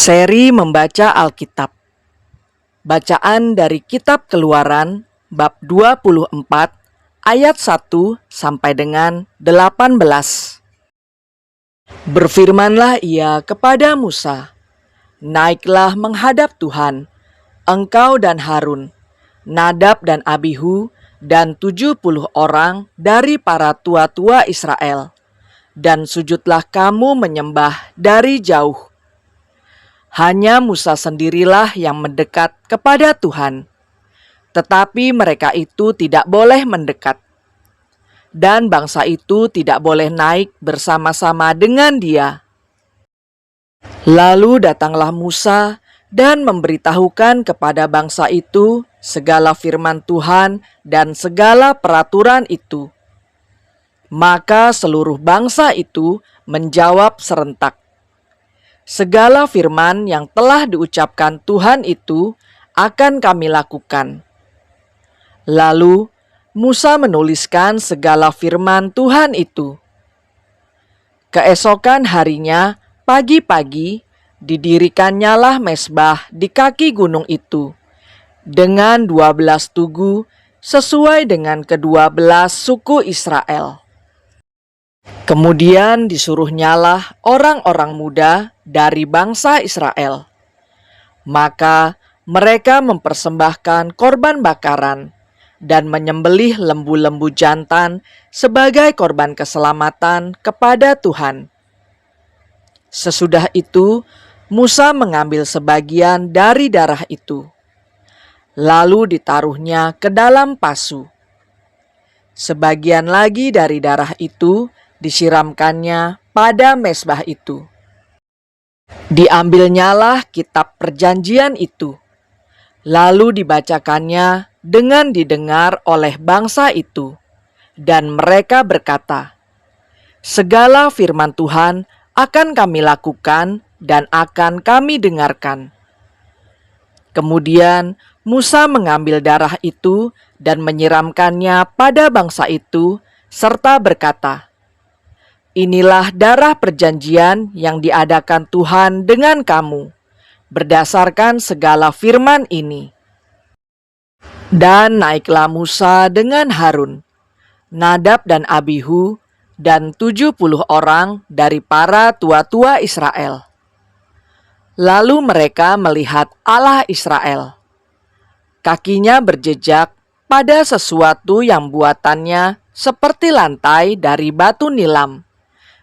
Seri membaca Alkitab. Bacaan dari Kitab Keluaran bab 24 ayat 1 sampai dengan 18. Berfirmanlah ia kepada Musa, "Naiklah menghadap Tuhan, engkau dan Harun, Nadab dan Abihu, dan 70 orang dari para tua-tua Israel, dan sujudlah kamu menyembah dari jauh." Hanya Musa sendirilah yang mendekat kepada Tuhan, tetapi mereka itu tidak boleh mendekat, dan bangsa itu tidak boleh naik bersama-sama dengan dia. Lalu datanglah Musa dan memberitahukan kepada bangsa itu segala firman Tuhan dan segala peraturan itu. Maka seluruh bangsa itu menjawab serentak, "Segala firman yang telah diucapkan Tuhan itu akan kami lakukan." Lalu Musa menuliskan segala firman Tuhan itu. Keesokan harinya, pagi-pagi, didirikannyalah mezbah di kaki gunung itu, dengan 12 tugu sesuai dengan ke-12 suku Israel. Kemudian disuruhnyalah orang-orang muda dari bangsa Israel. Maka mereka mempersembahkan korban bakaran dan menyembelih lembu-lembu jantan sebagai korban keselamatan kepada Tuhan. Sesudah itu, Musa mengambil sebagian dari darah itu, lalu ditaruhnya ke dalam pasu. Sebagian lagi dari darah itu disiramkannya pada mezbah itu. Diambilnyalah kitab perjanjian itu, lalu dibacakannya dengan didengar oleh bangsa itu, dan mereka berkata, "Segala firman Tuhan akan kami lakukan dan akan kami dengarkan." Kemudian Musa mengambil darah itu dan menyiramkannya pada bangsa itu, serta berkata, "Inilah darah perjanjian yang diadakan Tuhan dengan kamu, berdasarkan segala firman ini." Dan naiklah Musa dengan Harun, Nadab dan Abihu, dan 70 orang dari para tua-tua Israel. Lalu mereka melihat Allah Israel. Kakinya berjejak pada sesuatu yang buatannya seperti lantai dari batu nilam,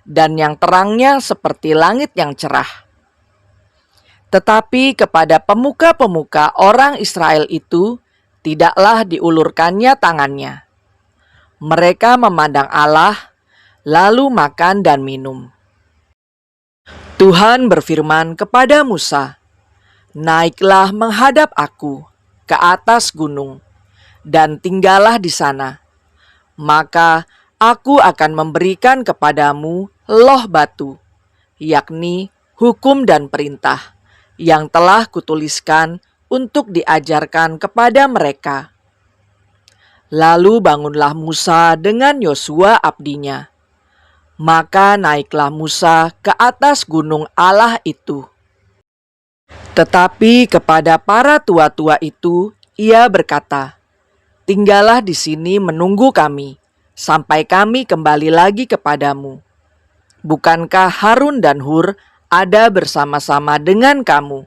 dan yang terangnya seperti langit yang cerah. Tetapi kepada pemuka-pemuka orang Israel itu tidaklah diulurkannya tangannya. Mereka memandang Allah, lalu makan dan minum. Tuhan berfirman kepada Musa, "Naiklah menghadap aku ke atas gunung, dan tinggallah di sana. Maka aku akan memberikan kepadamu loh batu, yakni hukum dan perintah, yang telah kutuliskan untuk diajarkan kepada mereka." Lalu bangunlah Musa dengan Yosua abdinya. Maka naiklah Musa ke atas gunung Allah itu. Tetapi kepada para tua-tua itu ia berkata, "Tinggallah di sini menunggu kami, sampai kami kembali lagi kepadamu. Bukankah Harun dan Hur ada bersama-sama dengan kamu?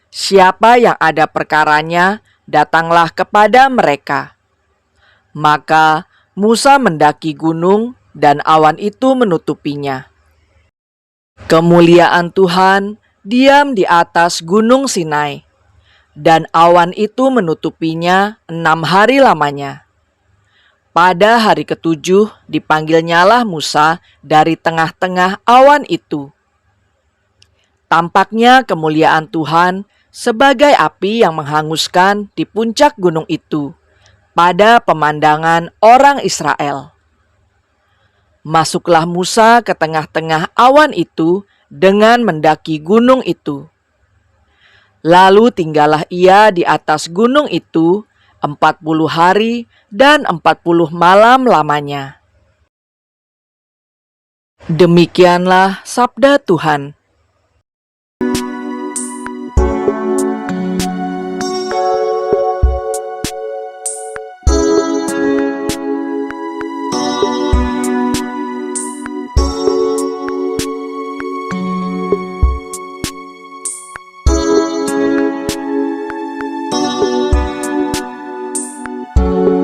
Siapa yang ada perkaranya, datanglah kepada mereka." Maka Musa mendaki gunung, dan awan itu menutupinya. Kemuliaan Tuhan diam di atas gunung Sinai, dan awan itu menutupinya 6 hari lamanya. Pada hari ke-7 dipanggilnyalah Musa dari tengah-tengah awan itu. Tampaknya kemuliaan Tuhan sebagai api yang menghanguskan di puncak gunung itu pada pemandangan orang Israel. Masuklah Musa ke tengah-tengah awan itu dengan mendaki gunung itu. Lalu tinggallah ia di atas gunung itu 40 hari dan 40 malam lamanya. Demikianlah sabda Tuhan.